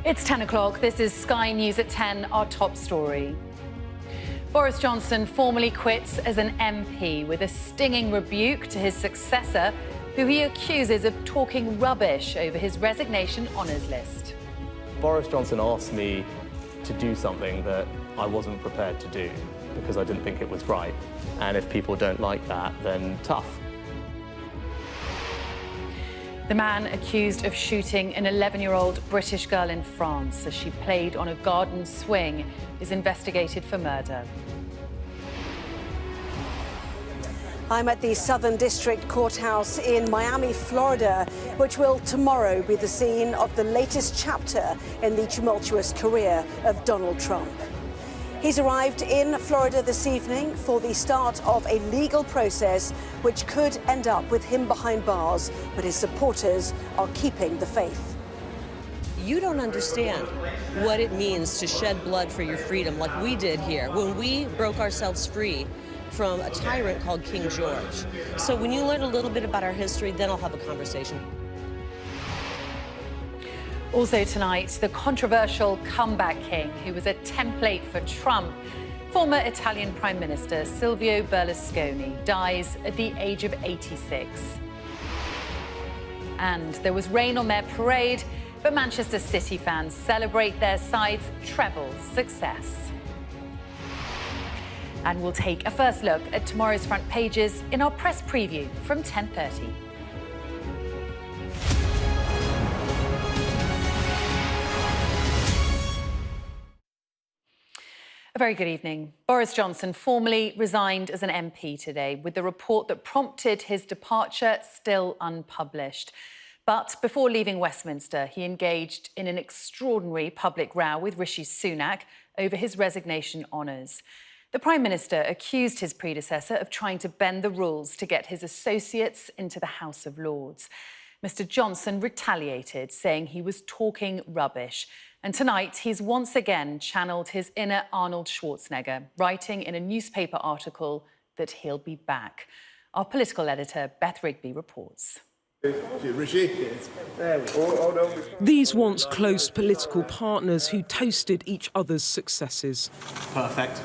It's 10 o'clock. This is Sky News at 10, our top story. Boris Johnson formally quits as an MP with a stinging rebuke to his successor, who he accuses of talking rubbish over his resignation honours list. Boris Johnson asked me to do something that I wasn't prepared to do because I didn't think it was right. And if people don't like that, then tough. The man accused of shooting an 11-year-old British girl in France as she played on a garden swing is investigated for murder. I'm at the Southern District Courthouse in Miami, Florida, which will tomorrow be the scene of the latest chapter in the tumultuous career of Donald Trump. He's arrived in Florida this evening for the start of a legal process which could end up with him behind bars, but his supporters are keeping the faith. You don't understand what it means to shed blood for your freedom like we did here when we broke ourselves free from a tyrant called King George. So when you learn a little bit about our history, then I'll have a conversation. Also tonight, the controversial comeback king who was a template for Trump, former Italian Prime Minister Silvio Berlusconi, dies at the age of 86. And there was rain on their parade, but Manchester City fans celebrate their side's treble success. And we'll take a first look at tomorrow's front pages in our press preview from 10:30. A very good evening. Boris Johnson formally resigned as an MP today, with the report that prompted his departure still unpublished. But before leaving Westminster, he engaged in an extraordinary public row with Rishi Sunak over his resignation honours. The Prime Minister accused his predecessor of trying to bend the rules to get his associates into the House of Lords. Mr. Johnson retaliated, saying he was talking rubbish. And tonight, he's once again channeled his inner Arnold Schwarzenegger, writing in a newspaper article that he'll be back. Our political editor, Beth Rigby, reports. These once close political partners who toasted each other's successes. Perfect.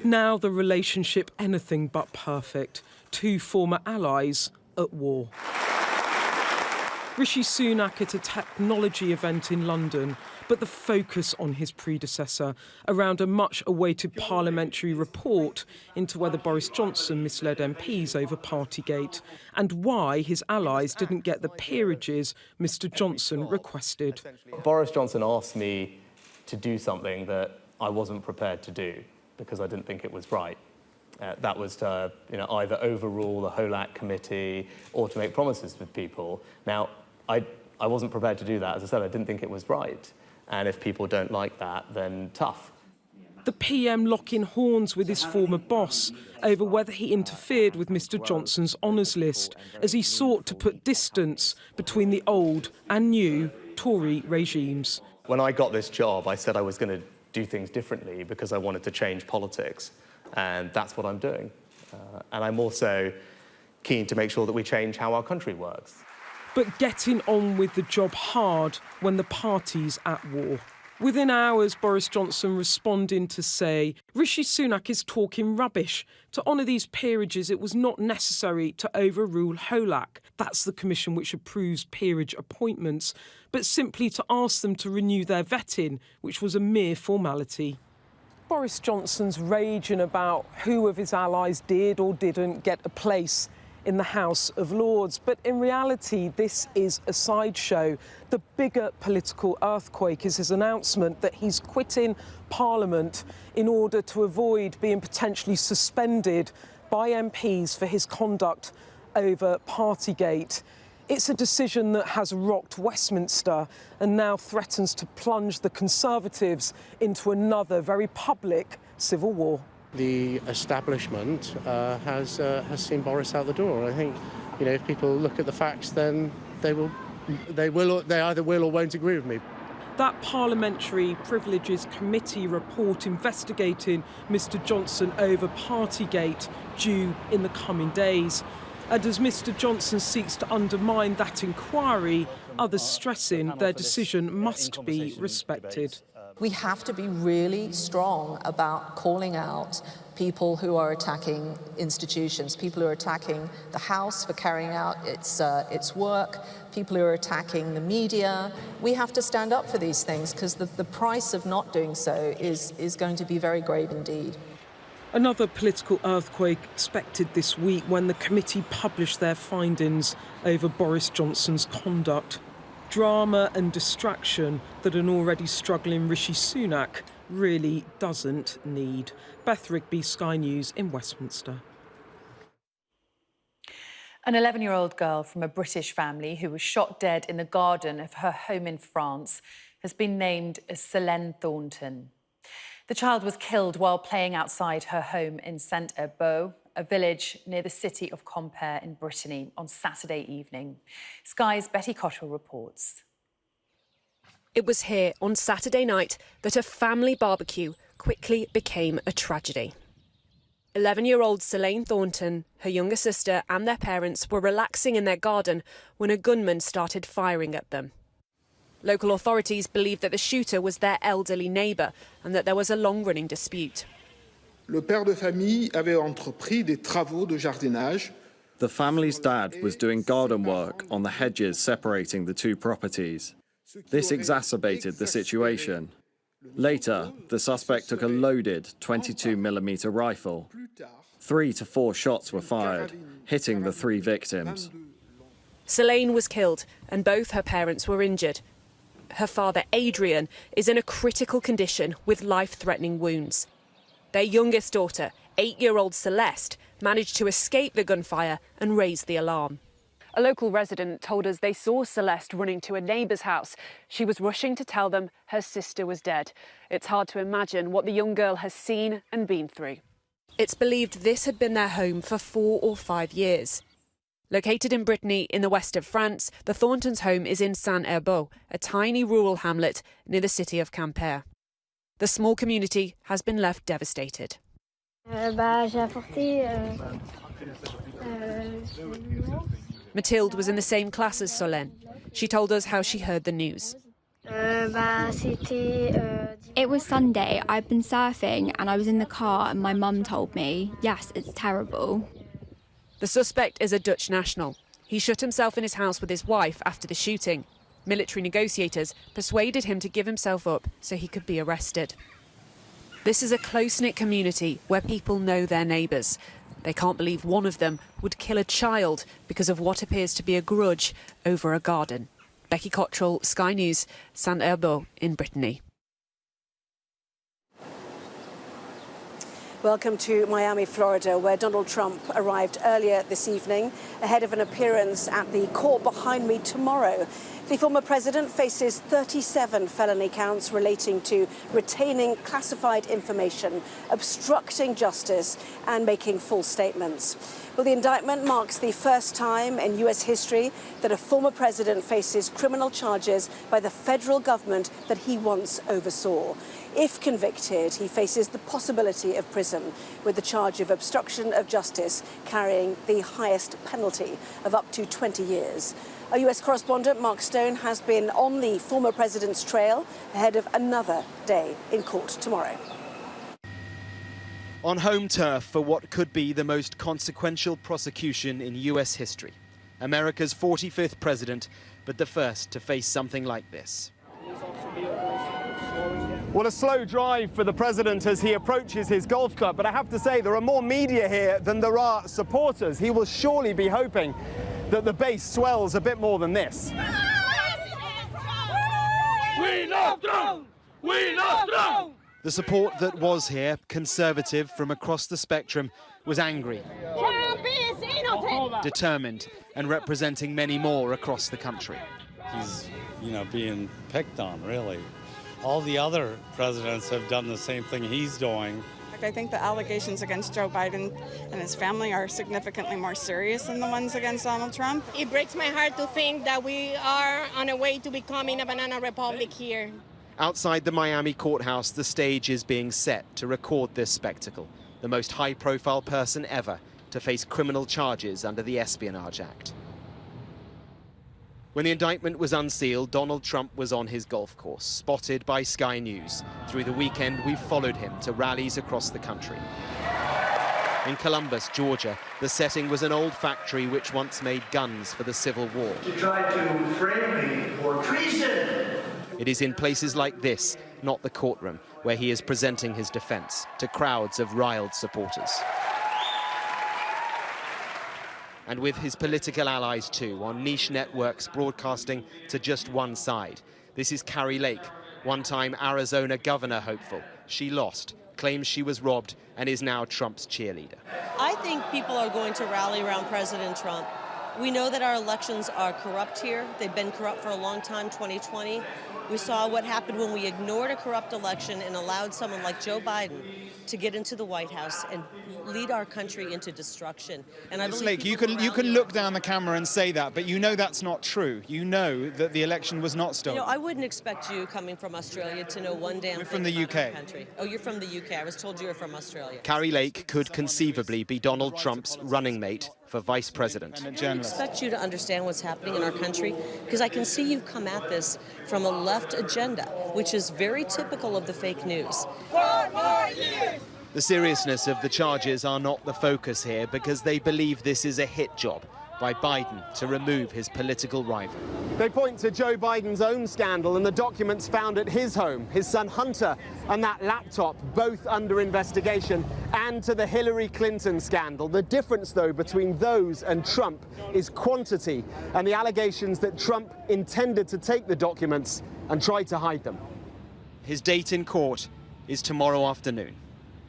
Now the relationship anything but perfect. Two former allies at war. Rishi Sunak at a technology event in London, but the focus on his predecessor around a much-awaited parliamentary report into whether Boris Johnson misled MPs over Partygate and why his allies didn't get the peerages Mr. Johnson requested. Boris Johnson asked me to do something that I wasn't prepared to do because I didn't think it was right. That was to either overrule the HOLAC committee or to make promises with people. Now, I wasn't prepared to do that. As I said, I didn't think it was right. And if people don't like that, then tough. The PM locking horns with his former boss over whether he interfered with Mr. Johnson's honours list as he sought to put distance between the old and new Tory regimes. When I got this job, I said I was going to do things differently because I wanted to change politics. And that's what I'm doing. And I'm also keen to make sure that we change how our country works. But getting on with the job hard when the party's at war. Within hours, Boris Johnson responding to say, Rishi Sunak is talking rubbish. To honour these peerages, it was not necessary to overrule HOLAC. That's the commission which approves peerage appointments, but simply to ask them to renew their vetting, which was a mere formality. Boris Johnson's raging about who of his allies did or didn't get a place in the House of Lords. But in reality, this is a sideshow. The bigger political earthquake is his announcement that he's quitting Parliament in order to avoid being potentially suspended by MPs for his conduct over Partygate. It's a decision that has rocked Westminster and now threatens to plunge the Conservatives into another very public civil war. The establishment has seen Boris out the door. I think, if people look at the facts, then they either will or won't agree with me. That Parliamentary Privileges Committee report investigating Mr. Johnson over Partygate due in the coming days. And as Mr. Johnson seeks to undermine that inquiry, others stressing their decision must be respected. We have to be really strong about calling out people who are attacking institutions, people who are attacking the House for carrying out its work, people who are attacking the media. We have to stand up for these things because the price of not doing so is going to be very grave indeed. Another political earthquake expected this week when the committee published their findings over Boris Johnson's conduct. Drama and distraction that an already struggling Rishi Sunak really doesn't need. Beth Rigby, Sky News in Westminster. An 11-year-old girl from a British family who was shot dead in the garden of her home in France has been named as Selene Thornton. The child was killed while playing outside her home in Saint-Herbeau, a village near the city of Quimper in Brittany, on Saturday evening. Sky's Betty Cottrell reports. It was here on Saturday night that a family barbecue quickly became a tragedy. 11-year-old Selene Thornton, her younger sister and their parents were relaxing in their garden when a gunman started firing at them. Local authorities believe that the shooter was their elderly neighbour and that there was a long-running dispute. Le père de famille avait entrepris des travaux de jardinage. The family's dad was doing garden work on the hedges separating the two properties. This exacerbated the situation. Later, the suspect took a loaded 22mm rifle. 3 to 4 shots were fired, hitting the 3 victims. Selene was killed and both her parents were injured. Her father, Adrian, is in a critical condition with life-threatening wounds. Their youngest daughter, 8-year-old Celeste, managed to escape the gunfire and raise the alarm. A local resident told us they saw Celeste running to a neighbour's house. She was rushing to tell them her sister was dead. It's hard to imagine what the young girl has seen and been through. It's believed this had been their home for 4 or 5 years. Located in Brittany in the west of France, the Thorntons' home is in Saint-Herbeau, a tiny rural hamlet near the city of Quimper. The small community has been left devastated. Mathilde was in the same class as Solène. She told us how she heard the news. It was Sunday. I'd been surfing and I was in the car and my mum told me, yes, it's terrible. The suspect is a Dutch national. He shut himself in his house with his wife after the shooting. Military negotiators persuaded him to give himself up so he could be arrested. This is a close-knit community where people know their neighbours. They can't believe one of them would kill a child because of what appears to be a grudge over a garden. Becky Cottrell, Sky News, Saint-Herbeau in Brittany. Welcome to Miami, Florida, where Donald Trump arrived earlier this evening ahead of an appearance at the court behind me tomorrow. The former president faces 37 felony counts relating to retaining classified information, obstructing justice and making false statements. Well, the indictment marks the first time in US history that a former president faces criminal charges by the federal government that he once oversaw. If convicted, he faces the possibility of prison, with the charge of obstruction of justice carrying the highest penalty of up to 20 years. Our US correspondent Mark Stone has been on the former president's trail ahead of another day in court tomorrow. On home turf for what could be the most consequential prosecution in US history. America's 45th president, but the first to face something like this. Well, a slow drive for the president as he approaches his golf club, but I have to say there are more media here than there are supporters. He will surely be hoping that the base swells a bit more than this. We love Trump! We love Trump! The support that was here, conservative from across the spectrum, was angry, determined, and representing many more across the country. He's, being picked on, really. All the other presidents have done the same thing he's doing. I think the allegations against Joe Biden and his family are significantly more serious than the ones against Donald Trump. It breaks my heart to think that we are on a way to becoming a banana republic here. Outside the Miami courthouse, the stage is being set to record this spectacle, the most high-profile person ever to face criminal charges under the Espionage Act. When the indictment was unsealed, Donald Trump was on his golf course, spotted by Sky News. Through the weekend, we followed him to rallies across the country. In Columbus, Georgia, the setting was an old factory which once made guns for the Civil War. To try to frame me for treason. It is in places like this, not the courtroom, where he is presenting his defense to crowds of riled supporters. And with his political allies too, on niche networks broadcasting to just one side. This is Carrie Lake, one-time Arizona governor hopeful. She lost, claims she was robbed, and is now Trump's cheerleader. I think people are going to rally around President Trump. We know that our elections are corrupt here. They've been corrupt for a long time, 2020. We saw what happened when we ignored a corrupt election and allowed someone like Joe Biden to get into the White House and lead our country into destruction. And I Ms. believe Lake, you can look down the camera and say that, but you know that's not true. You know that the election was not stolen. You know, I wouldn't expect you coming from Australia to know one damn thing from the about our UK. country. Oh, you're from the UK. I was told you were from Australia. Carrie Lake could conceivably be Donald Trump's running mate for vice president. I expect you to understand what's happening in our country, because I can see you've come at this from a left agenda, which is very typical of the fake news. The seriousness of the charges are not the focus here because they believe this is a hit job by Biden to remove his political rival. They point to Joe Biden's own scandal and the documents found at his home, his son Hunter, and that laptop, both under investigation, and to the Hillary Clinton scandal. The difference, though, between those and Trump is quantity and the allegations that Trump intended to take the documents and tried to hide them. His date in court is tomorrow afternoon.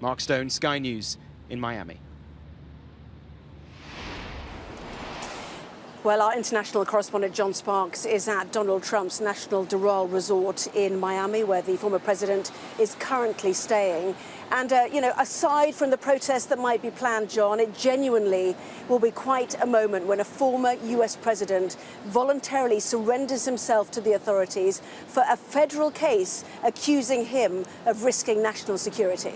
Mark Stone, Sky News in Miami. Well, our international correspondent John Sparks is at Donald Trump's National Doral Resort in Miami, where the former president is currently staying. And, you know, aside from the protests that might be planned, John, it genuinely will be quite a moment when a former US president voluntarily surrenders himself to the authorities for a federal case accusing him of risking national security.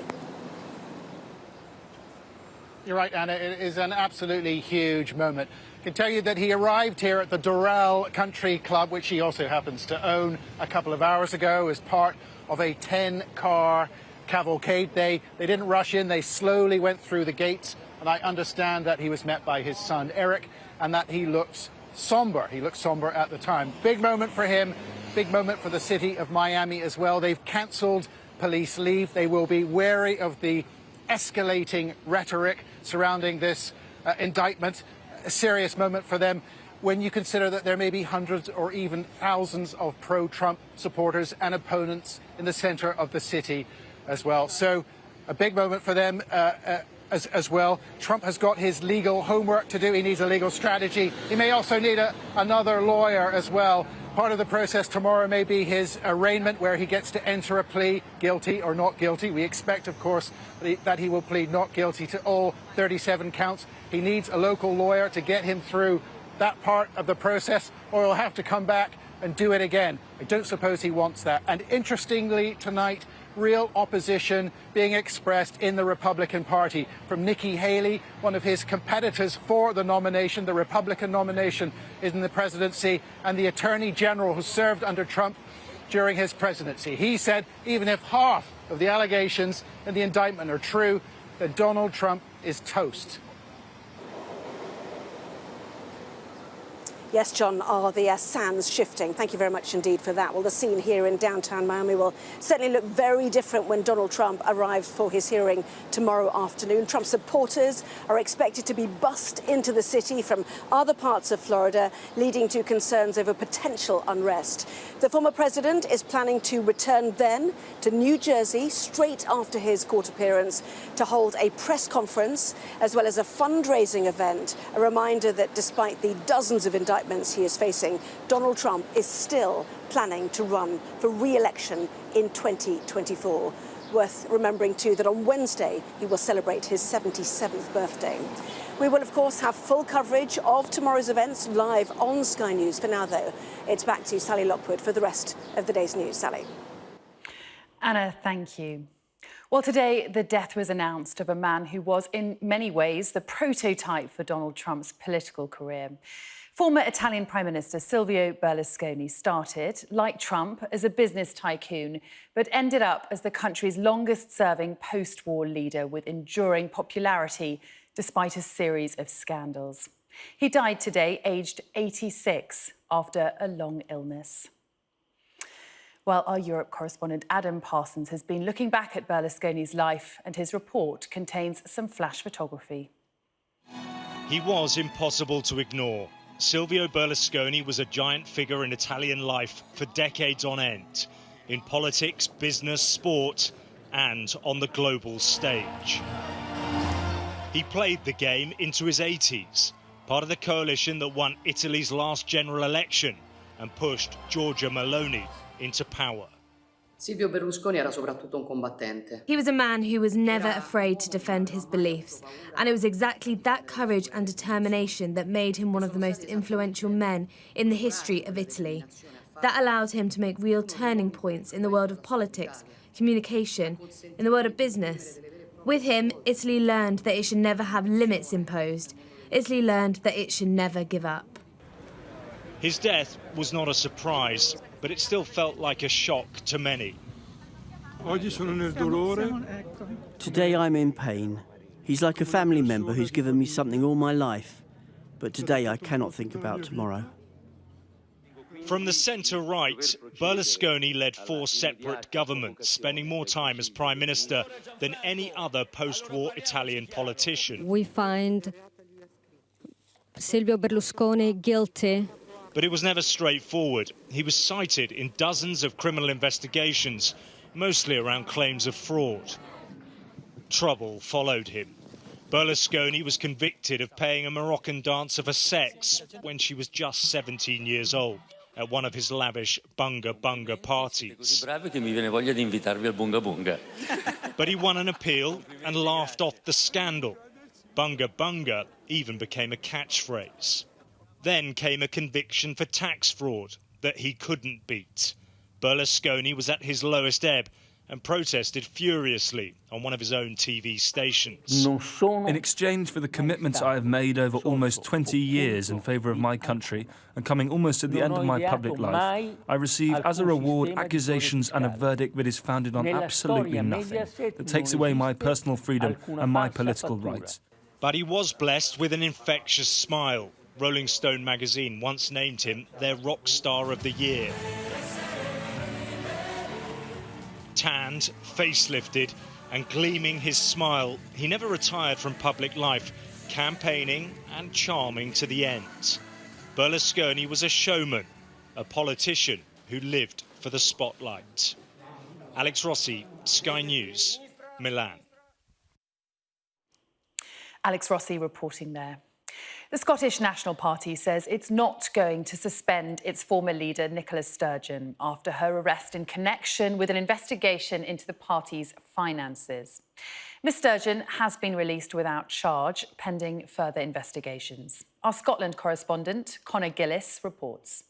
You're right, Anna. It is an absolutely huge moment. I can tell you that he arrived here at the Doral Country Club, which he also happens to own, a couple of hours ago as part of a 10-car cavalcade. They didn't rush in. They slowly went through the gates. And I understand that he was met by his son, Eric, and that he looks somber. He looked somber at the time. Big moment for him. Big moment for the city of Miami as well. They've cancelled police leave. They will be wary of the escalating rhetoric surrounding this indictment. A serious moment for them when you consider that there may be hundreds or even thousands of pro-Trump supporters and opponents in the center of the city as well. So a big moment for them as well. Trump has got his legal homework to do. He needs a legal strategy. He may also need another lawyer as well. Part of the process tomorrow may be his arraignment, where he gets to enter a plea, guilty or not guilty. We expect, of course, that he will plead not guilty to all 37 counts. He needs a local lawyer to get him through that part of the process, or he'll have to come back and do it again. I don't suppose he wants that. And interestingly, tonight, real opposition being expressed in the Republican Party from Nikki Haley, one of his competitors for the nomination, the Republican nomination in the presidency, and the Attorney General who served under Trump during his presidency. He said even if half of the allegations in the indictment are true, then Donald Trump is toast. Yes, John, are the sands shifting? Thank you very much indeed for that. Well, the scene here in downtown Miami will certainly look very different when Donald Trump arrives for his hearing tomorrow afternoon. Trump supporters are expected to be bussed into the city from other parts of Florida, leading to concerns over potential unrest. The former president is planning to return then to New Jersey straight after his court appearance to hold a press conference as well as a fundraising event, a reminder that despite the dozens of indictments he is facing, Donald Trump is still planning to run for re-election in 2024. Worth remembering, too, that on Wednesday he will celebrate his 77th birthday. We will, of course, have full coverage of tomorrow's events live on Sky News. For now, though, it's back to Sally Lockwood for the rest of the day's news. Sally. Anna, thank you. Well, today, the death was announced of a man who was, in many ways, the prototype for Donald Trump's political career. Former Italian Prime Minister Silvio Berlusconi started, like Trump, as a business tycoon, but ended up as the country's longest-serving post-war leader with enduring popularity despite a series of scandals. He died today, aged 86, after a long illness. Well, our Europe correspondent Adam Parsons has been looking back at Berlusconi's life, and his report contains some flash photography. He was impossible to ignore. Silvio Berlusconi was a giant figure in Italian life for decades on end, in politics, business, sport, and on the global stage. He played the game into his 80s, part of the coalition that won Italy's last general election and pushed Giorgia Meloni into power. Silvio Berlusconi era soprattutto un combattente. He was a man who was never afraid to defend his beliefs, and it was exactly that courage and determination that made him one of the most influential men in the history of Italy. That allowed him to make real turning points in the world of politics, communication, in the world of business. With him, Italy learned that it should never have limits imposed. Italy learned that it should never give up. His death was not a surprise, but it still felt like a shock to many. Today I'm in pain. He's like a family member who's given me something all my life. But today I cannot think about tomorrow. From the centre-right, Berlusconi led 4 separate governments, spending more time as Prime Minister than any other post-war Italian politician. We find Silvio Berlusconi guilty. But it was never straightforward. He was cited in dozens of criminal investigations, mostly around claims of fraud. Trouble followed him. Berlusconi was convicted of paying a Moroccan dancer for sex when she was just 17 years old at one of his lavish bunga bunga parties. But he won an appeal and laughed off the scandal. Bunga bunga even became a catchphrase. Then came a conviction for tax fraud that he couldn't beat. Berlusconi was at his lowest ebb and protested furiously on one of his own TV stations. In exchange for the commitments I have made over almost 20 years in favour of my country and coming almost to the end of my public life, I receive as a reward accusations and a verdict that is founded on absolutely nothing, that takes away my personal freedom and my political rights. But he was blessed with an infectious smile. Rolling Stone magazine once named him their rock star of the year. Tanned, facelifted, and gleaming his smile, he never retired from public life, campaigning and charming to the end. Berlusconi was a showman, a politician who lived for the spotlight. Alex Rossi, Sky News, Milan. Alex Rossi reporting there. The Scottish National Party says it's not going to suspend its former leader, Nicola Sturgeon, after her arrest in connection with an investigation into the party's finances. Ms Sturgeon has been released without charge, pending further investigations. Our Scotland correspondent, Conor Gillis, reports.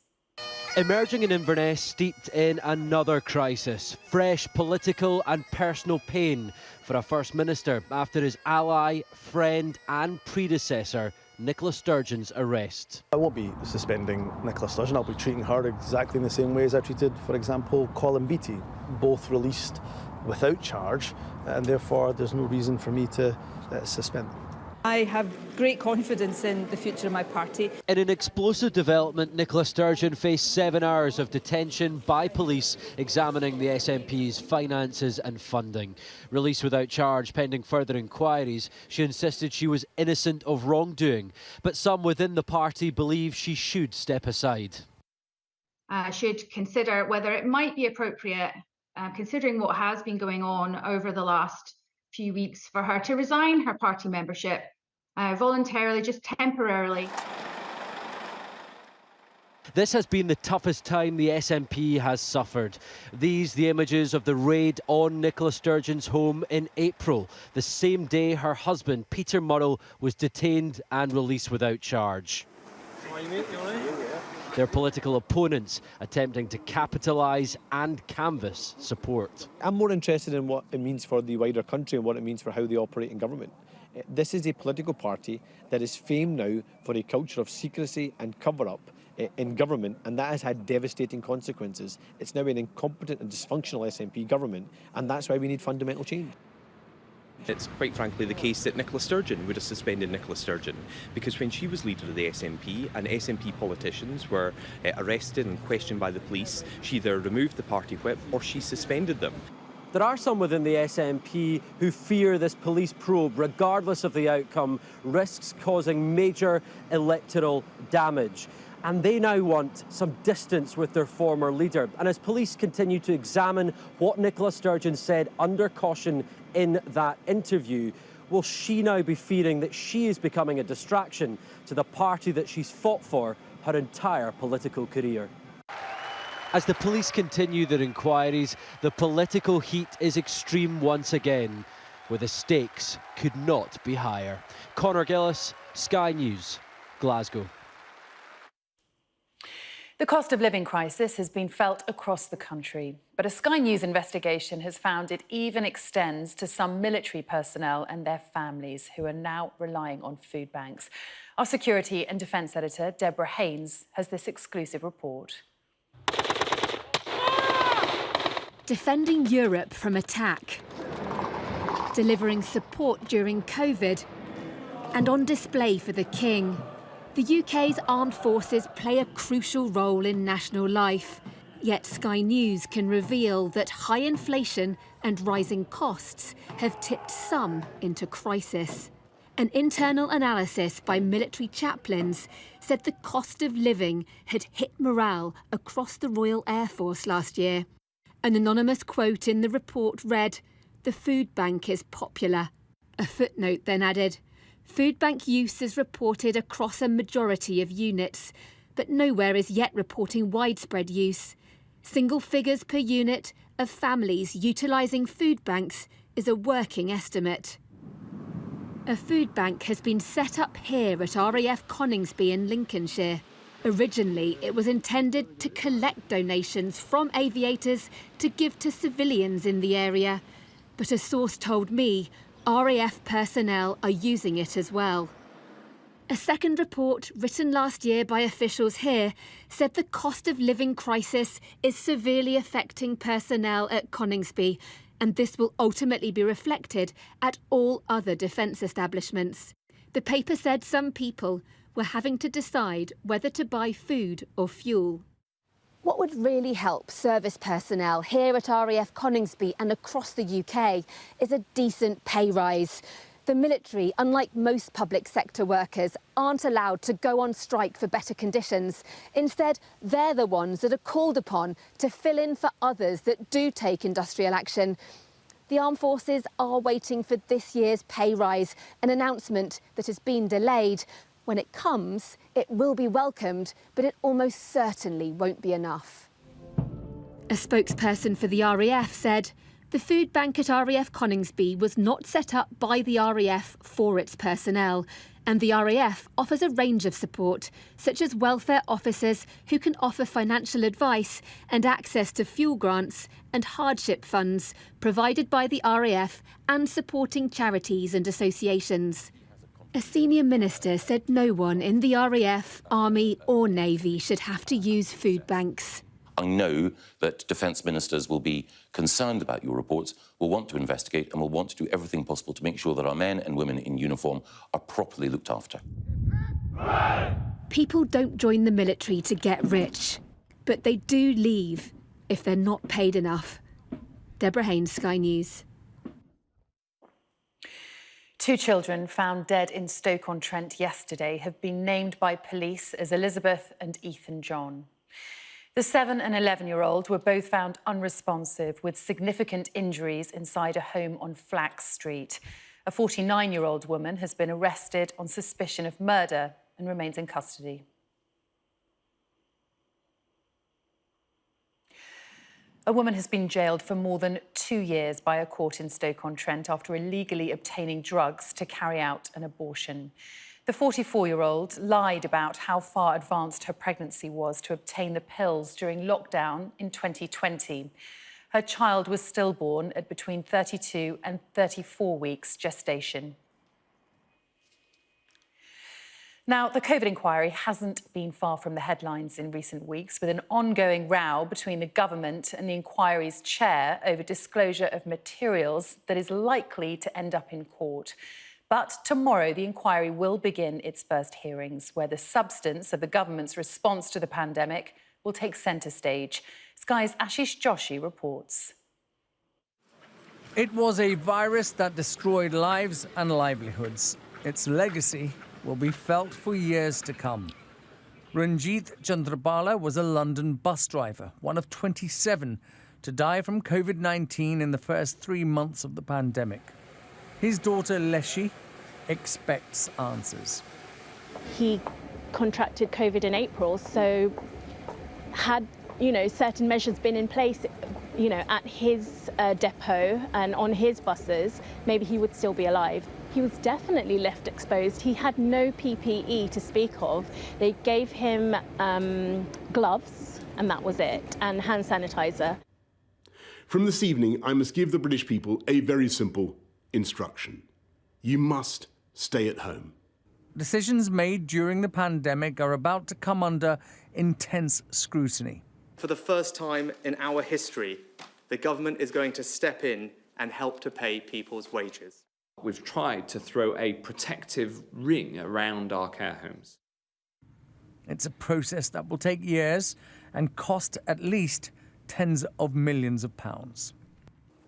Emerging in Inverness steeped in another crisis, fresh political and personal pain for a First Minister after his ally, friend and predecessor, Nicola Sturgeon's arrest. I won't be suspending Nicola Sturgeon. I'll be treating her exactly in the same way as I treated, for example, Colin Beattie, both released without charge, and therefore there's no reason for me to suspend them. I have great confidence in the future of my party. In an explosive development, Nicola Sturgeon faced 7 hours of detention by police examining the SNP's finances and funding. Released without charge pending further inquiries, she insisted she was innocent of wrongdoing, but some within the party believe she should step aside. Should consider whether it might be appropriate, considering what has been going on over the last few weeks, for her to resign her party membership voluntarily, just temporarily. This has been the toughest time the SNP has suffered. These the images of the raid on Nicola Sturgeon's home in April, the same day her husband Peter Murrell was detained and released without charge. their political opponents attempting to capitalise and canvass support. I'm more interested in what it means for the wider country and what it means for how they operate in government. This is a political party that is famed now for a culture of secrecy and cover-up in government, and that has had devastating consequences. It's now an incompetent and dysfunctional SNP government, and that's why we need fundamental change. It's quite frankly the case that Nicola Sturgeon would have suspended Nicola Sturgeon, because when she was leader of the SNP and SNP politicians were arrested and questioned by the police, she either removed the party whip or she suspended them. There are some within the SNP who fear this police probe, regardless of the outcome, risks causing major electoral damage. And they now want some distance with their former leader. And as police continue to examine what Nicola Sturgeon said under caution in that interview, will she now be fearing that she is becoming a distraction to the party that she's fought for her entire political career? As the police continue their inquiries, the political heat is extreme once again, where the stakes could not be higher. Conor Gillis, Sky News, Glasgow. The cost of living crisis has been felt across the country, but a Sky News investigation has found it even extends to some military personnel and their families who are now relying on food banks. Our security and defence editor, Deborah Haynes, has this exclusive report. Defending Europe from attack, delivering support during COVID, and on display for the King. The UK's armed forces play a crucial role in national life. Yet Sky News can reveal that high inflation and rising costs have tipped some into crisis. An internal analysis by military chaplains said the cost of living had hit morale across the Royal Air Force last year. An anonymous quote in the report read, "The food bank is popular." A footnote then added, "Food bank use is reported across a majority of units, but nowhere is yet reporting widespread use. Single figures per unit of families utilising food banks is a working estimate." A food bank has been set up here at RAF Coningsby in Lincolnshire. Originally, it was intended to collect donations from aviators to give to civilians in the area. But a source told me RAF personnel are using it as well. A second report, written last year by officials here, said the cost of living crisis is severely affecting personnel at Coningsby, and this will ultimately be reflected at all other defence establishments. The paper said some people were having to decide whether to buy food or fuel. What would really help service personnel here at RAF Coningsby and across the UK is a decent pay rise. The military, unlike most public sector workers, aren't allowed to go on strike for better conditions. Instead, they're the ones that are called upon to fill in for others that do take industrial action. The armed forces are waiting for this year's pay rise, an announcement that has been delayed. When it comes, it will be welcomed, but it almost certainly won't be enough. A spokesperson for the RAF said, "The food bank at RAF Coningsby was not set up by the RAF for its personnel, and the RAF offers a range of support, such as welfare officers who can offer financial advice and access to fuel grants and hardship funds provided by the RAF and supporting charities and associations." A senior minister said no one in the RAF, Army or Navy should have to use food banks. I know that defence ministers will be concerned about your reports, will want to investigate and will want to do everything possible to make sure that our men and women in uniform are properly looked after. People don't join the military to get rich, but they do leave if they're not paid enough. Deborah Haynes, Sky News. 2 children found dead in Stoke-on-Trent yesterday have been named by police as Elizabeth and Ethan John. The 7 and 11-year-old were both found unresponsive with significant injuries inside a home on Flax Street. A 49-year-old woman has been arrested on suspicion of murder and remains in custody. A woman has been jailed for more than 2 years by a court in Stoke-on-Trent after illegally obtaining drugs to carry out an abortion. The 44-year-old lied about how far advanced her pregnancy was to obtain the pills during lockdown in 2020. Her child was stillborn at between 32 and 34 weeks gestation. Now, the COVID inquiry hasn't been far from the headlines in recent weeks, with an ongoing row between the government and the inquiry's chair over disclosure of materials that is likely to end up in court. But tomorrow, the inquiry will begin its first hearings, where the substance of the government's response to the pandemic will take centre stage. Sky's Ashish Joshi reports. It was a virus that destroyed lives and livelihoods. Its legacy will be felt for years to come. Ranjit Chandrabala was a London bus driver, one of 27 to die from COVID-19 in the first 3 months of the pandemic. His daughter Leshi expects answers. He contracted COVID in April, so had, certain measures been in place, at his depot and on his buses, maybe he would still be alive. He was definitely left exposed. He had no PPE to speak of. They gave him gloves, and that was it, and hand sanitizer. From this evening, I must give the British people a very simple instruction. You must stay at home. Decisions made during the pandemic are about to come under intense scrutiny. For the first time in our history, the government is going to step in and help to pay people's wages. We've tried to throw a protective ring around our care homes. It's a process that will take years and cost at least tens of millions of pounds.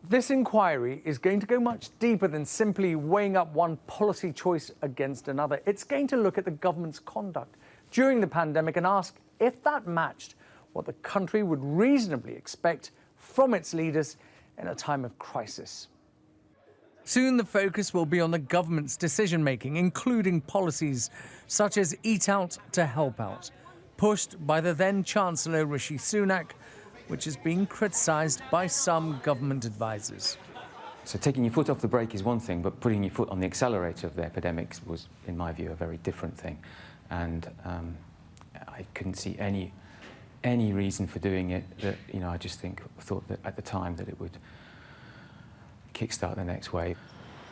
This inquiry is going to go much deeper than simply weighing up one policy choice against another. It's going to look at the government's conduct during the pandemic and ask if that matched what the country would reasonably expect from its leaders in a time of crisis. Soon the focus will be on the government's decision-making, including policies such as Eat Out to Help Out, pushed by the then-Chancellor Rishi Sunak, which is being criticised by some government advisers. So taking your foot off the brake is one thing, but putting your foot on the accelerator of the epidemics was, in my view, a very different thing. And I couldn't see any reason for doing it. That, I just thought that at the time that it would kickstart the next wave.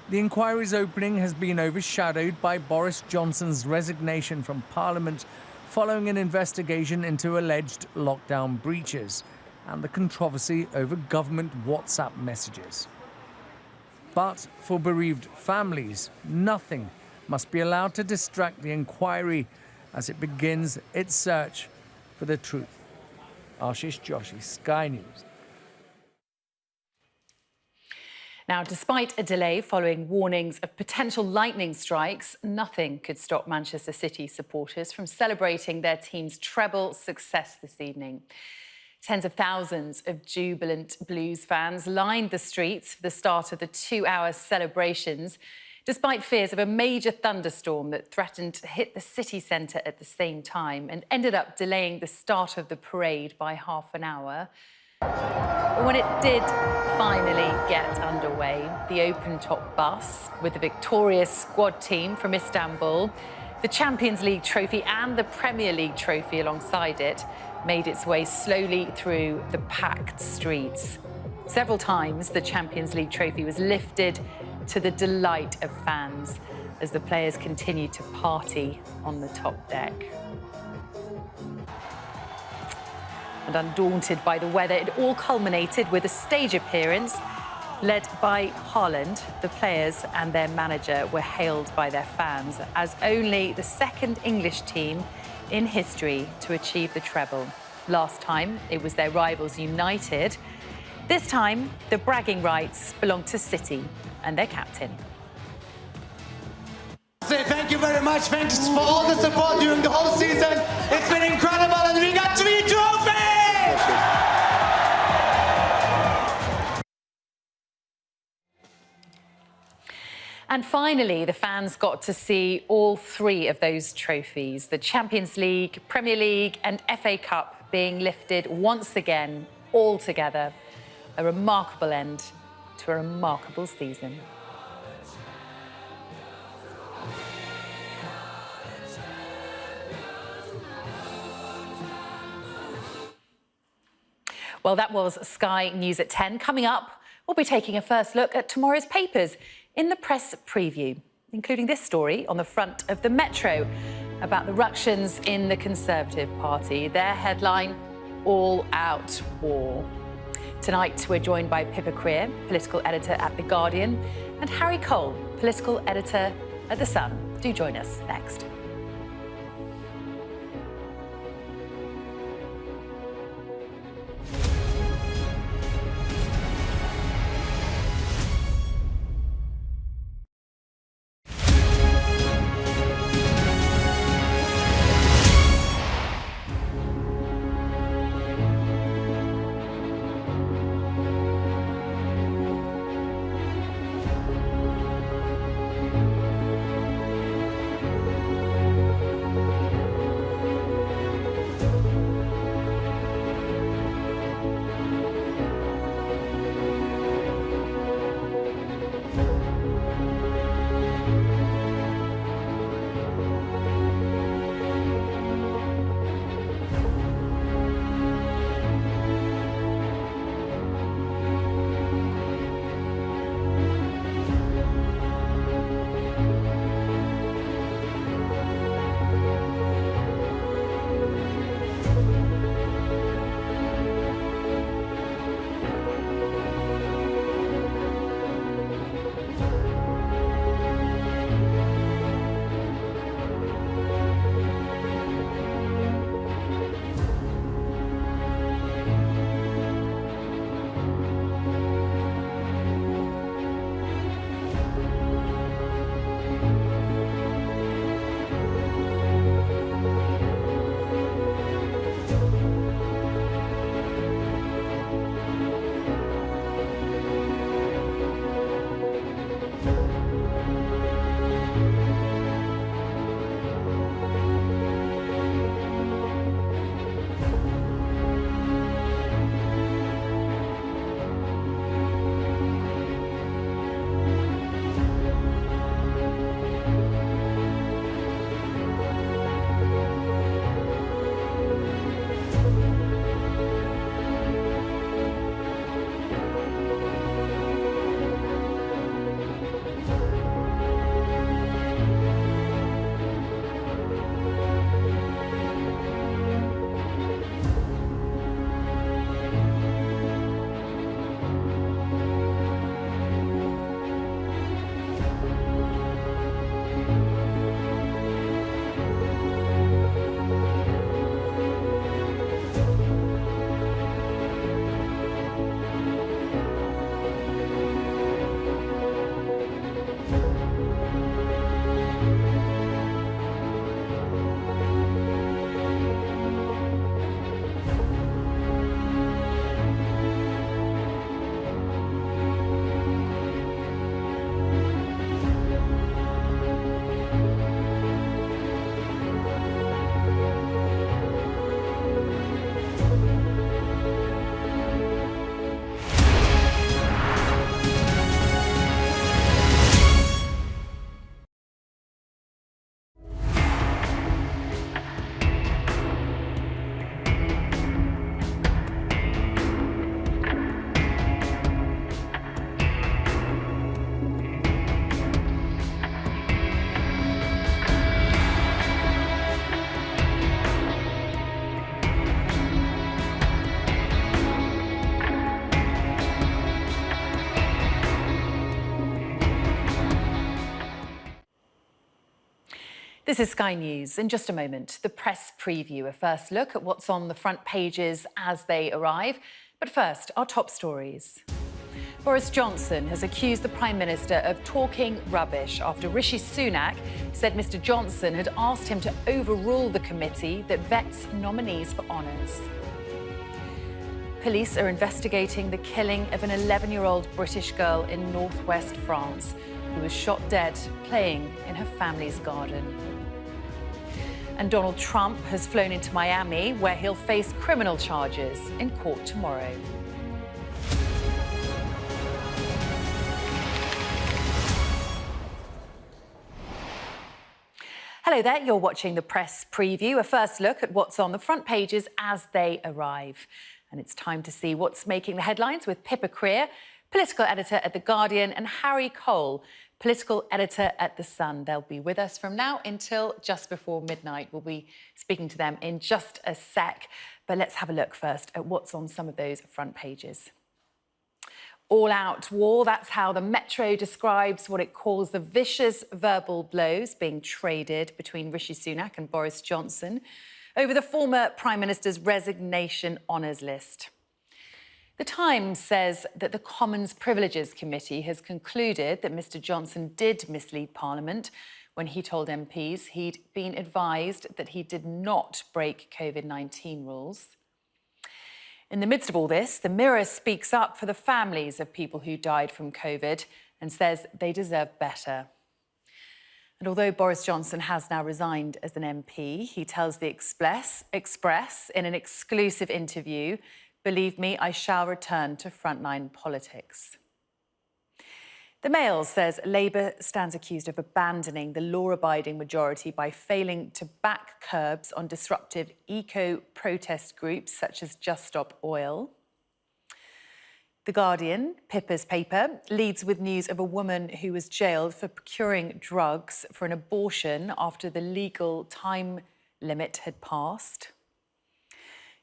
The inquiry's opening has been overshadowed by Boris Johnson's resignation from Parliament following an investigation into alleged lockdown breaches and the controversy over government WhatsApp messages. But for bereaved families, nothing must be allowed to distract the inquiry as it begins its search for the truth. Ashish Joshi, Sky News. Now, despite a delay following warnings of potential lightning strikes, nothing could stop Manchester City supporters from celebrating their team's treble success this evening. Tens of thousands of jubilant Blues fans lined the streets for the start of the 2-hour celebrations, despite fears of a major thunderstorm that threatened to hit the city centre at the same time and ended up delaying the start of the parade by half an hour. But when it did finally get underway, the open-top bus with the victorious squad team from Istanbul, the Champions League trophy and the Premier League trophy alongside it, made its way slowly through the packed streets. Several times, the Champions League trophy was lifted to the delight of fans as the players continued to party on the top deck. And undaunted by the weather, it all culminated with a stage appearance led by Haaland. The players and their manager were hailed by their fans as only the second English team in history to achieve the treble. Last time, it was their rivals United. This time, the bragging rights belong to City and their captain. Say thank you very much. Thanks for all the support during the whole season. It's been incredible, and we got 3 trophies! And finally, the fans got to see all 3 of those trophies, the Champions League, Premier League and FA Cup being lifted once again, all together. A remarkable end to a remarkable season. Well, that was Sky News at 10. Coming up, we'll be taking a first look at tomorrow's papers in the press preview, including this story on the front of the Metro about the ructions in the Conservative Party. Their headline, All Out War. Tonight, we're joined by Pippa Creer, political editor at The Guardian, and Harry Cole, political editor at The Sun. Do join us next. This is Sky News. In just a moment, the press preview, a first look at what's on the front pages as they arrive. But first, our top stories. Boris Johnson has accused the Prime Minister of talking rubbish after Rishi Sunak said Mr Johnson had asked him to overrule the committee that vets nominees for honours. Police are investigating the killing of an 11-year-old British girl in northwest France who was shot dead playing in her family's garden. And Donald Trump has flown into Miami, where he'll face criminal charges in court tomorrow. Hello there, you're watching the press preview, a first look at what's on the front pages as they arrive. And it's time to see what's making the headlines with Pippa Creer, political editor at The Guardian, and Harry Cole, political editor at The Sun. They'll be with us from now until just before midnight. We'll be speaking to them in just a sec. But let's have a look first at what's on some of those front pages. All-out war, that's how the Metro describes what it calls the vicious verbal blows being traded between Rishi Sunak and Boris Johnson over the former Prime Minister's resignation honours list. The Times says that the Commons Privileges Committee has concluded that Mr Johnson did mislead Parliament when he told MPs he'd been advised that he did not break COVID-19 rules. In the midst of all this, the Mirror speaks up for the families of people who died from COVID and says they deserve better. And although Boris Johnson has now resigned as an MP, he tells the Express in an exclusive interview, "Believe me, I shall return to frontline politics." The Mail says Labour stands accused of abandoning the law-abiding majority by failing to back curbs on disruptive eco-protest groups such as Just Stop Oil. The Guardian, Pippa's paper, leads with news of a woman who was jailed for procuring drugs for an abortion after the legal time limit had passed.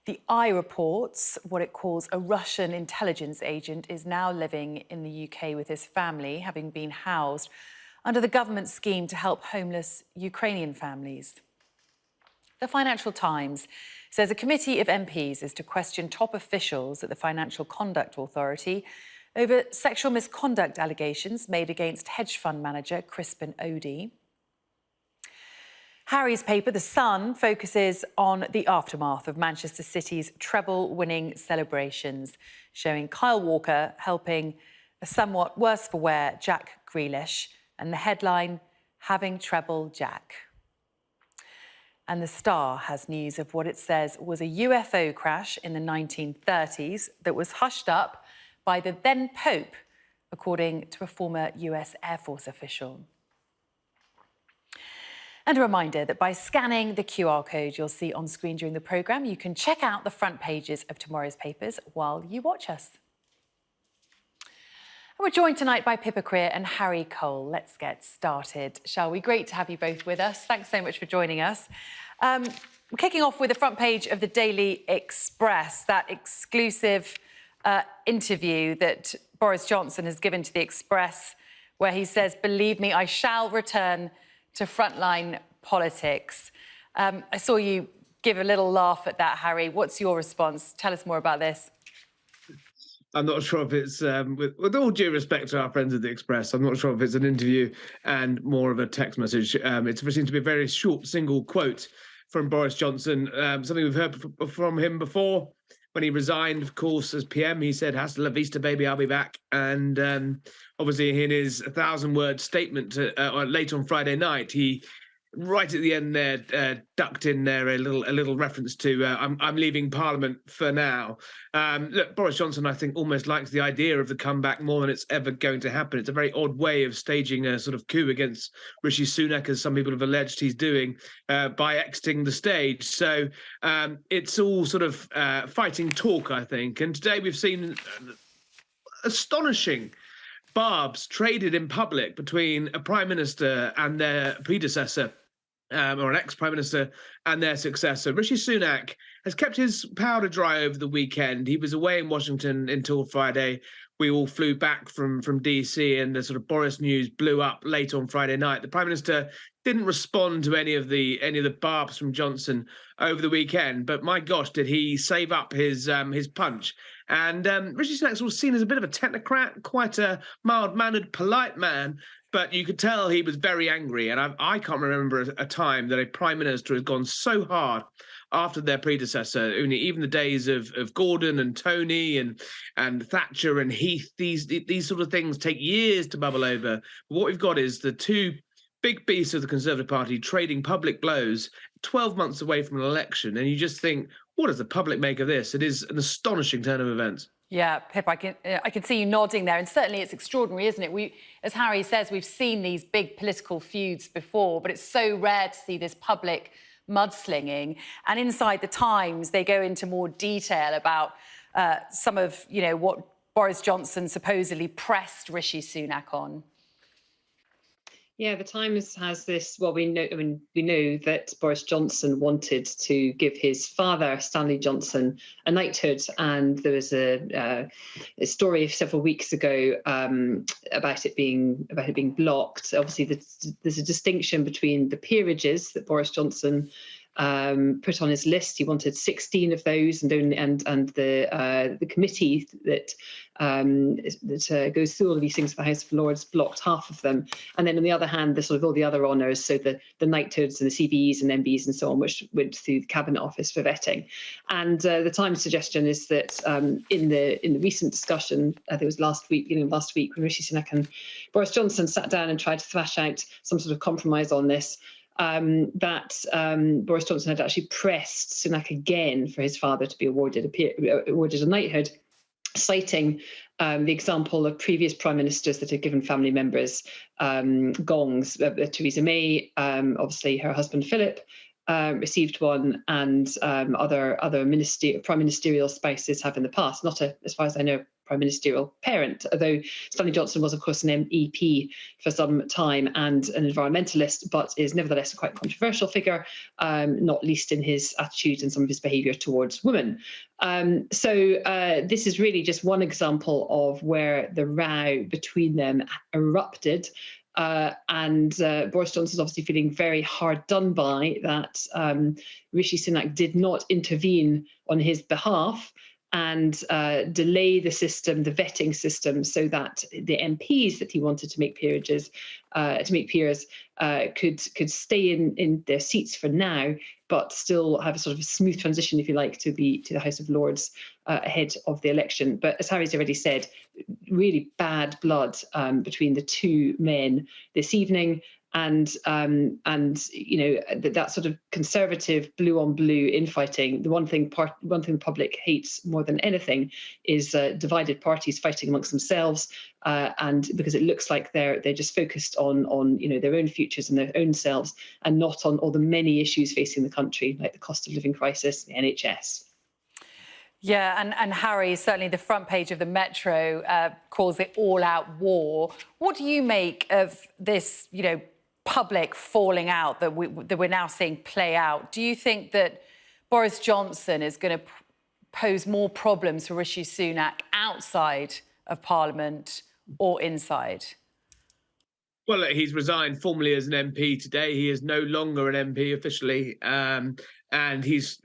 The Eye reports what it calls a Russian intelligence agent is now living in the UK with his family, having been housed under the government scheme to help homeless Ukrainian families. The Financial Times says a committee of MPs is to question top officials at the Financial Conduct Authority over sexual misconduct allegations made against hedge fund manager Crispin Odey. Harry's paper, The Sun, focuses on the aftermath of Manchester City's treble-winning celebrations, showing Kyle Walker helping a somewhat worse-for-wear Jack Grealish, and the headline, "Having Treble Jack." And The Star has news of what it says was a UFO crash in the 1930s that was hushed up by the then Pope, according to a former US Air Force official. And a reminder that by scanning the QR code you'll see on screen during the programme, you can check out the front pages of tomorrow's papers while you watch us. And we're joined tonight by Pippa Creer and Harry Cole. Let's get started, shall we? Great to have you both with us. Thanks so much for joining us. We're kicking off with the front page of the Daily Express, that exclusive interview that Boris Johnson has given to the Express, where he says, "Believe me, I shall return to frontline politics." I saw you give a little laugh at that, Harry. What's your response? Tell us more about this. I'm not sure if it's, with all due respect to our friends at the Express, I'm not sure if it's an interview and more of a text message. It seems to be a very short single quote from Boris Johnson, something we've heard from him before. When he resigned, of course, as PM, he said, "Hasta la vista, baby, I'll be back." And obviously in his 1,000-word statement late on Friday night, he, right at the end there, ducked in there a little reference to I'm leaving Parliament for now. Look, Boris Johnson, I think, almost likes the idea of the comeback more than it's ever going to happen. It's a very odd way of staging a sort of coup against Rishi Sunak, as some people have alleged he's doing, by exiting the stage. So it's all sort of fighting talk, I think. And today we've seen astonishing barbs traded in public between a prime minister and their predecessor, or an ex-prime minister and their successor. Rishi Sunak has kept his powder dry over the weekend. He was away in Washington until Friday. We all flew back from DC, and the sort of Boris news blew up late on Friday night. The prime minister didn't respond to any of the barbs from Johnson over the weekend, but my gosh, did he save up his punch. And Rishi Sunak's was seen as a bit of a technocrat, quite a mild-mannered, polite man, but you could tell he was very angry. And I can't remember a time that a prime minister has gone so hard after their predecessor. Even the days of Gordon and Tony and Thatcher and Heath, these sort of things take years to bubble over. But what we've got is the two big beasts of the Conservative Party trading public blows 12 months away from an election. And you just think, what does the public make of this? It is an astonishing turn of events. Yeah, Pip, I can see you nodding there, and certainly it's extraordinary, isn't it? As Harry says, we've seen these big political feuds before, but it's so rare to see this public mudslinging. And inside the Times, they go into more detail about some of, what Boris Johnson supposedly pressed Rishi Sunak on? Yeah, the Times has this. Well, we know that Boris Johnson wanted to give his father, Stanley Johnson, a knighthood, and there was a story several weeks ago about it being blocked. Obviously, there's a distinction between the peerages that Boris Johnson put on his list. He wanted 16 of those, and the committee that goes through all of these things for the House of Lords blocked half of them. And then on the other hand, the sort of all the other honours, so the knighthoods and the CVEs and MBs and so on, which went through the Cabinet Office for vetting. And the Times suggestion is that in the recent discussion, I think it was beginning of last week, when Rishi Sunak and Boris Johnson sat down and tried to thrash out some sort of compromise on this, that Boris Johnson had actually pressed Sunak again for his father to be awarded a knighthood, citing the example of previous prime ministers that had given family members gongs. Theresa May, obviously her husband Philip, received one, and other prime ministerial spouses have in the past. Not as far as I know, prime ministerial parent, although Stanley Johnson was, of course, an MEP for some time and an environmentalist, but is nevertheless a quite controversial figure, not least in his attitude and some of his behaviour towards women. So this is really just one example of where the row between them erupted. And Boris Johnson is obviously feeling very hard done by that Rishi Sunak did not intervene on his behalf and delay the system, the vetting system, so that the MPs that he wanted to make peerages, could stay in their seats for now, but still have a sort of a smooth transition, if you like, to the House of Lords ahead of the election. But as Harry's already said, really bad blood between the two men this evening. And that sort of conservative blue on blue infighting. The one thing the public hates more than anything is divided parties fighting amongst themselves, and because it looks like they're just focused on their own futures and their own selves, and not on all the many issues facing the country, like the cost of living crisis, the NHS. Yeah, and Harry, certainly the front page of the Metro calls it all-out war. What do you make of this, public falling out that we're now seeing play out? Do you think that Boris Johnson is going to pose more problems for Rishi Sunak outside of Parliament or inside? Well, he's resigned formally as an MP today. He is no longer an MP officially, and he's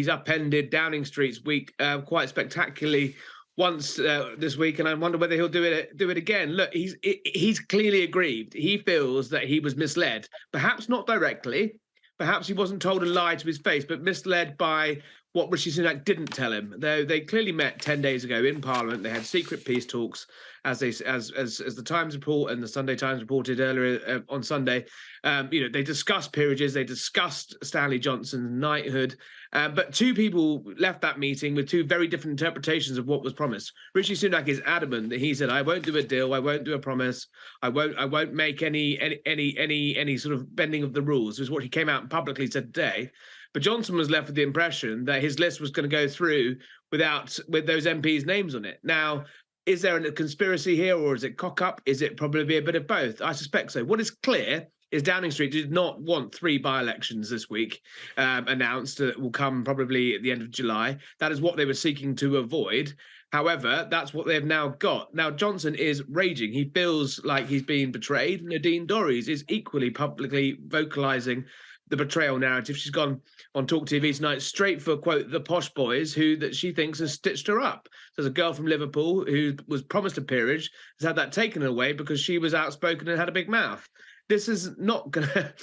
upended Downing Street's week quite spectacularly once this week, and I wonder whether he'll do it again. Look, he's clearly aggrieved. He feels that he was misled, perhaps not directly, perhaps he wasn't told a lie to his face, but misled by what Rishi Sunak didn't tell him. They clearly met 10 days ago in Parliament. They had secret peace talks, as the Times report and the Sunday Times reported earlier on Sunday. They discussed peerages, they discussed Stanley Johnson's knighthood, but two people left that meeting with two very different interpretations of what was promised. Rishi Sunak is adamant that he said, "I won't do a deal, I won't do a promise, I won't make any sort of bending of the rules," is what he came out and publicly said today. But Johnson was left with the impression that his list was going to go through with those MPs' names on it. Now, is there a conspiracy here, or is it cock-up? Is it probably a bit of both? I suspect so. What is clear is Downing Street did not want 3 by-elections this week announced that will come probably at the end of July. That is what they were seeking to avoid. However, that's what they've now got. Now, Johnson is raging. He feels like he's being betrayed. Nadine Dorries is equally publicly vocalising the betrayal narrative. She's gone on Talk TV tonight straight for, quote, the posh boys that she thinks has stitched her up. There's a girl from Liverpool who was promised a peerage, has had that taken away because she was outspoken and had a big mouth. This is not going to...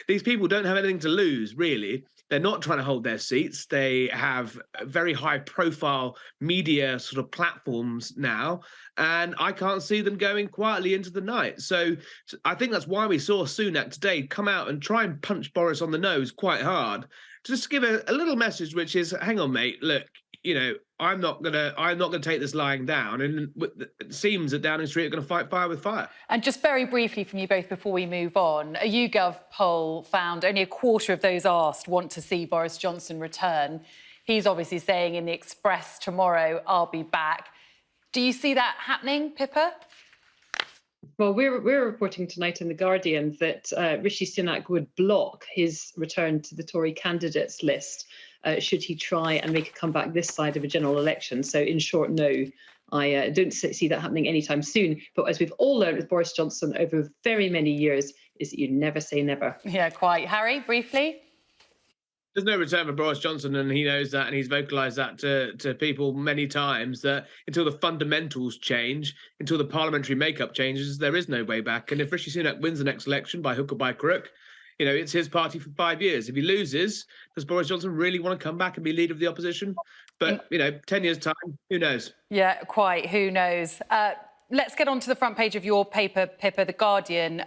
These people don't have anything to lose, really. They're not trying to hold their seats. They have very high-profile media sort of platforms now, and I can't see them going quietly into the night. So I think that's why we saw Sunak today come out and try and punch Boris on the nose quite hard, just to give a little message, which is, hang on, mate, look, I'm not gonna take this lying down. And it seems that Downing Street are going to fight fire with fire. And just very briefly from you both before we move on, a YouGov poll found only a quarter of those asked want to see Boris Johnson return. He's obviously saying in the Express tomorrow, I'll be back. Do you see that happening, Pippa? Well, we're reporting tonight in The Guardian that Rishi Sunak would block his return to the Tory candidates list should he try and make a comeback this side of a general election. So in short, no, I don't see that happening anytime soon. But as we've all learned with Boris Johnson over very many years, is that you never say never. Yeah, quite. Harry, briefly? There's no return for Boris Johnson, and he knows that, and he's vocalised that to people many times, that until the fundamentals change, until the parliamentary makeup changes, there is no way back. And if Rishi Sunak wins the next election by hook or by crook, you know, it's his party for 5 years. If he loses, does Boris Johnson really want to come back and be leader of the opposition? But, you know, 10 years' time, who knows? Yeah, quite. Who knows? Let's get on to the front page of your paper, Pippa, The Guardian.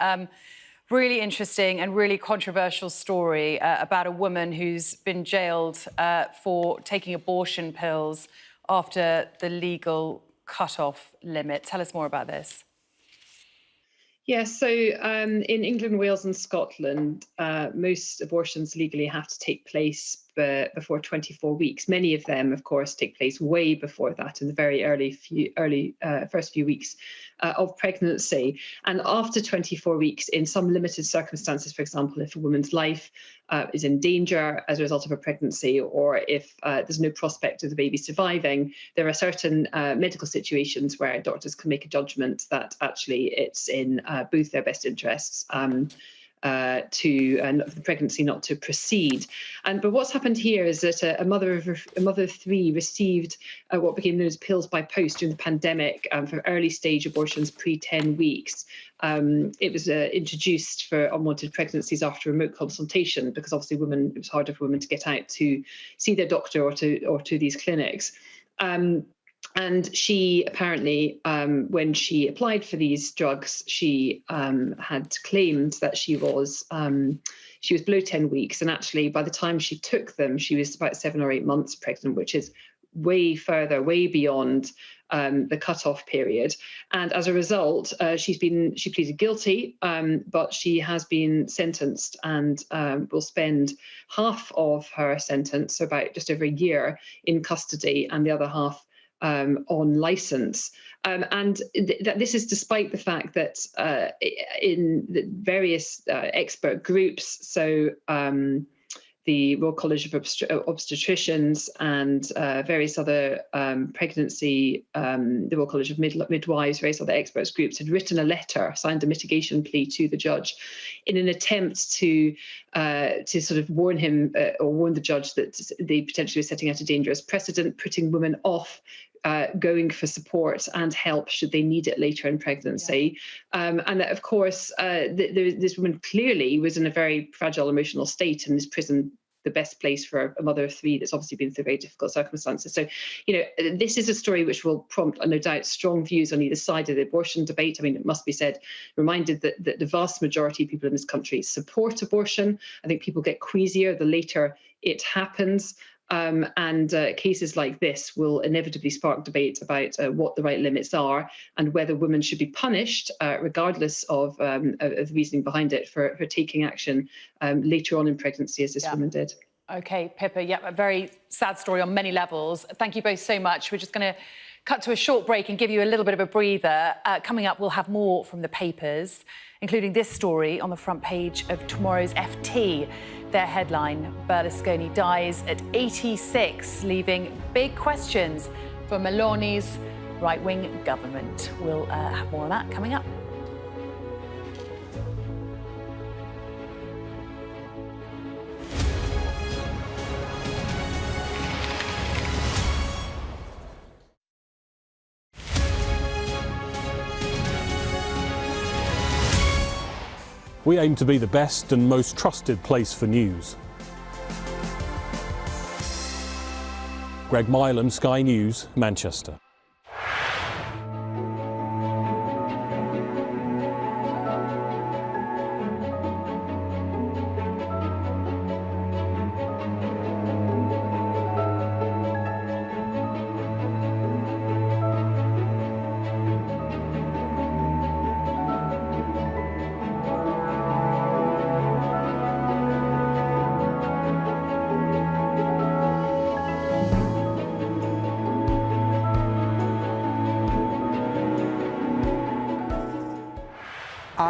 Really interesting and really controversial story about a woman who's been jailed for taking abortion pills after the legal cut-off limit. Tell us more about this. Yeah, so in England, Wales and Scotland, most abortions legally have to take place before 24 weeks. Many of them, of course, take place way before that, in the very first few weeks of pregnancy. And after 24 weeks, in some limited circumstances, for example, if a woman's life is in danger as a result of a pregnancy, or if there's no prospect of the baby surviving, there are certain medical situations where doctors can make a judgment that actually it's in both their best interests to the pregnancy not to proceed. But what's happened here is that a mother of three received what became known as pills by post during the pandemic for early stage abortions pre-10 weeks. It was introduced for unwanted pregnancies after remote consultation, because obviously it was harder for women to get out to see their doctor or to these clinics. And she apparently, when she applied for these drugs, she had claimed that she was below 10 weeks. And actually, by the time she took them, she was about 7 or 8 months pregnant, which is way beyond the cutoff period. And as a result, she pleaded guilty, but she has been sentenced and will spend half of her sentence, so about just over a year, in custody, and the other half on licence. And this is despite the fact that in the various expert groups, so the Royal College of Obstetricians and various other pregnancy, the Royal College of Midwives, various other experts groups had written a letter, signed a mitigation plea to the judge in an attempt to sort of warn him or warn the judge that they potentially were setting out a dangerous precedent, putting women off going for support and help should they need it later in pregnancy. And that, of course, this woman clearly was in a very fragile emotional state, and is prison the best place for a mother of three that's obviously been through very difficult circumstances. So, you know, this is a story which will prompt, no doubt, strong views on either side of the abortion debate. I mean, it must be said, reminded that the vast majority of people in this country support abortion. I think people get queasier the later it happens. And cases like this will inevitably spark debate about what the right limits are and whether women should be punished, regardless of the reasoning behind it, for taking action later on in pregnancy, as this woman did. OK, Pippa, yeah, a very sad story on many levels. Thank you both so much. We're just going to cut to a short break and give you a little bit of a breather. Coming up, we'll have more from the papers, including this story on the front page of tomorrow's FT. Their headline, Berlusconi dies at 86, leaving big questions for Meloni's right-wing government. We'll have more on that coming up. We aim to be the best and most trusted place for news. Greg Milam, Sky News, Manchester.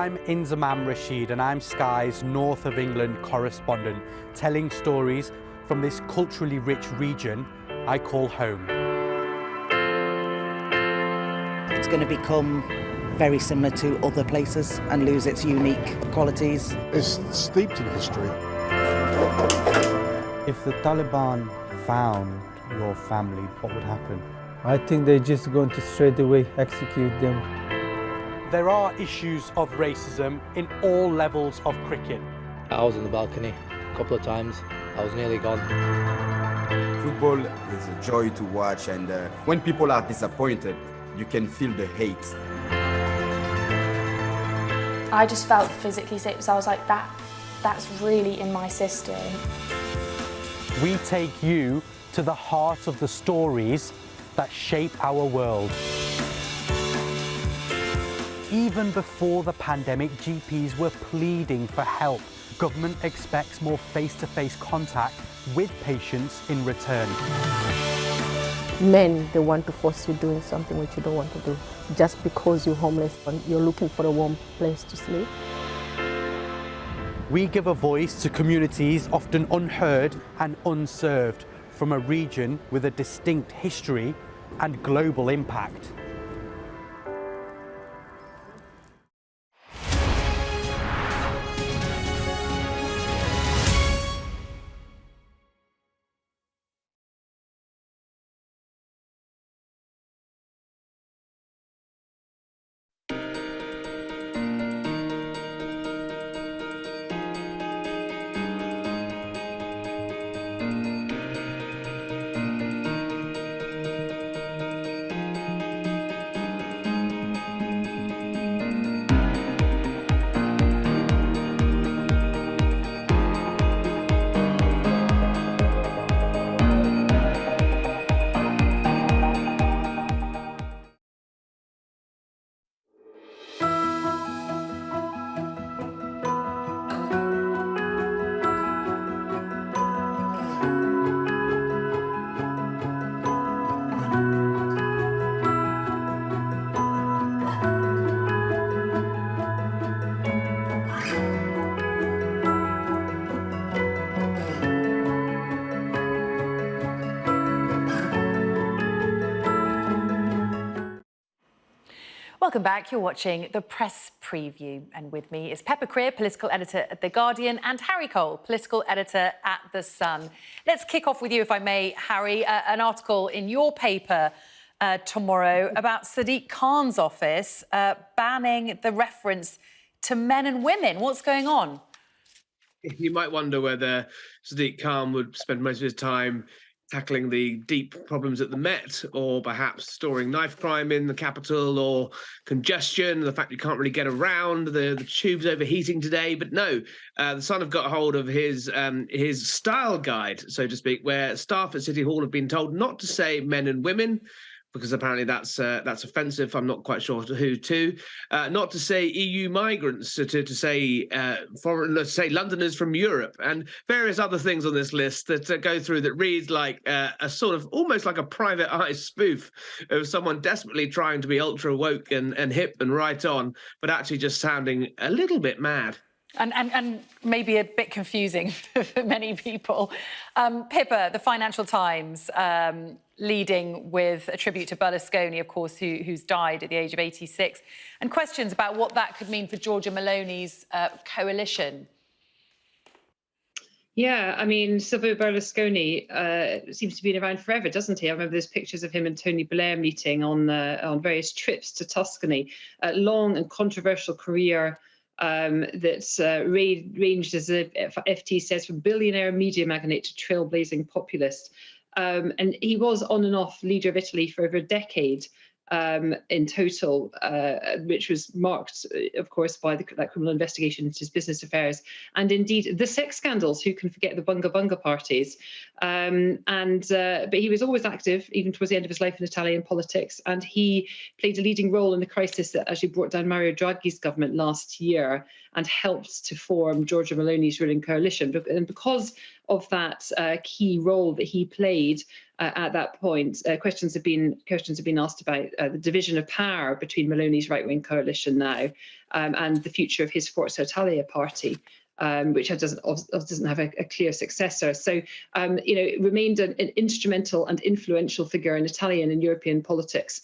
I'm Inzamam Rashid, and I'm Sky's North of England correspondent, telling stories from this culturally rich region I call home. It's going to become very similar to other places and lose its unique qualities. It's steeped in history. If the Taliban found your family, what would happen? I think they're just going to straight away execute them. There are issues of racism in all levels of cricket. I was on the balcony a couple of times. I was nearly gone. Football is a joy to watch, and when people are disappointed, you can feel the hate. I just felt physically sick because I was like, that's really in my system. We take you to the heart of the stories that shape our world. Even before the pandemic, GPs were pleading for help. Government expects more face-to-face contact with patients in return. Men, they want to force you doing something which you don't want to do, just because you're homeless and you're looking for a warm place to sleep. We give a voice to communities often unheard and unserved from a region with a distinct history and global impact. Welcome back. You're watching The Press Preview. And with me is Pepper Creer, political editor at The Guardian, and Harry Cole, political editor at The Sun. Let's kick off with you, if I may, Harry. An article in your paper tomorrow about Sadiq Khan's office banning the reference to men and women. What's going on? You might wonder whether Sadiq Khan would spend most of his time tackling the deep problems at the Met, or perhaps storing knife crime in the capital, or congestion, the fact you can't really get around, the tube's overheating today. But no, the Sun have got hold of his style guide, so to speak, where staff at City Hall have been told not to say men and women, because apparently that's offensive. I'm not quite sure who to. Not to say EU migrants, to say foreign, let's say Londoners from Europe, and various other things on this list that go through that reads like a sort of almost like a Private Eye spoof of someone desperately trying to be ultra woke and hip and right on, but actually just sounding a little bit mad. And maybe a bit confusing for many people. Pippa, the Financial Times, leading with a tribute to Berlusconi, of course, who's died at the age of 86, and questions about what that could mean for Giorgia Meloni's coalition. Yeah, I mean, Silvio Berlusconi seems to be around forever, doesn't he? I remember there's pictures of him and Tony Blair meeting on various trips to Tuscany. A long and controversial career that's ranged, as FT says, from billionaire media magnate to trailblazing populist. And he was on and off leader of Italy for over a decade in total, which was marked, of course, by that criminal investigation into his business affairs, and indeed the sex scandals. Who can forget the Bunga Bunga parties? But he was always active, even towards the end of his life, in Italian politics, and he played a leading role in the crisis that actually brought down Mario Draghi's government last year and helped to form Giorgia Meloni's ruling coalition. And because of that key role that he played, at that point. Questions have been asked about the division of power between Maloney's right-wing coalition now and the future of his Forza Italia party. Which doesn't have a clear successor. So, remained an instrumental and influential figure in Italian and European politics,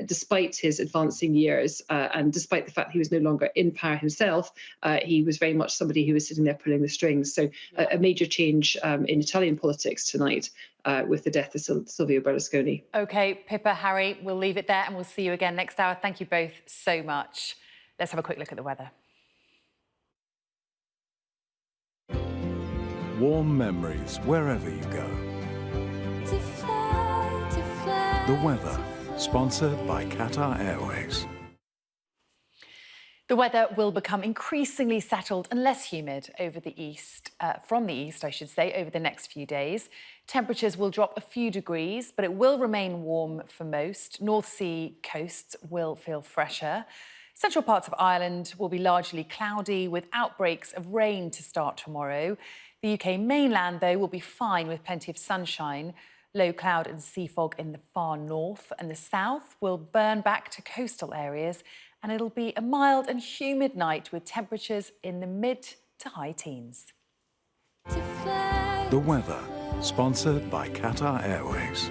despite his advancing years, and despite the fact he was no longer in power himself. He was very much somebody who was sitting there pulling the strings. So, a major change in Italian politics tonight with the death of Silvio Berlusconi. OK, Pippa, Harry, we'll leave it there and we'll see you again next hour. Thank you both so much. Let's have a quick look at the weather. Warm memories wherever you go. The weather, sponsored by Qatar Airways. The weather will become increasingly settled and less humid over the east, from the east, I should say, over the next few days. Temperatures will drop a few degrees, but it will remain warm for most. North Sea coasts will feel fresher. Central parts of Ireland will be largely cloudy with outbreaks of rain to start tomorrow. The UK mainland, though, will be fine with plenty of sunshine. Low cloud and sea fog in the far north, and the south will burn back to coastal areas, and it'll be a mild and humid night with temperatures in the mid to high teens. The weather, sponsored by Qatar Airways.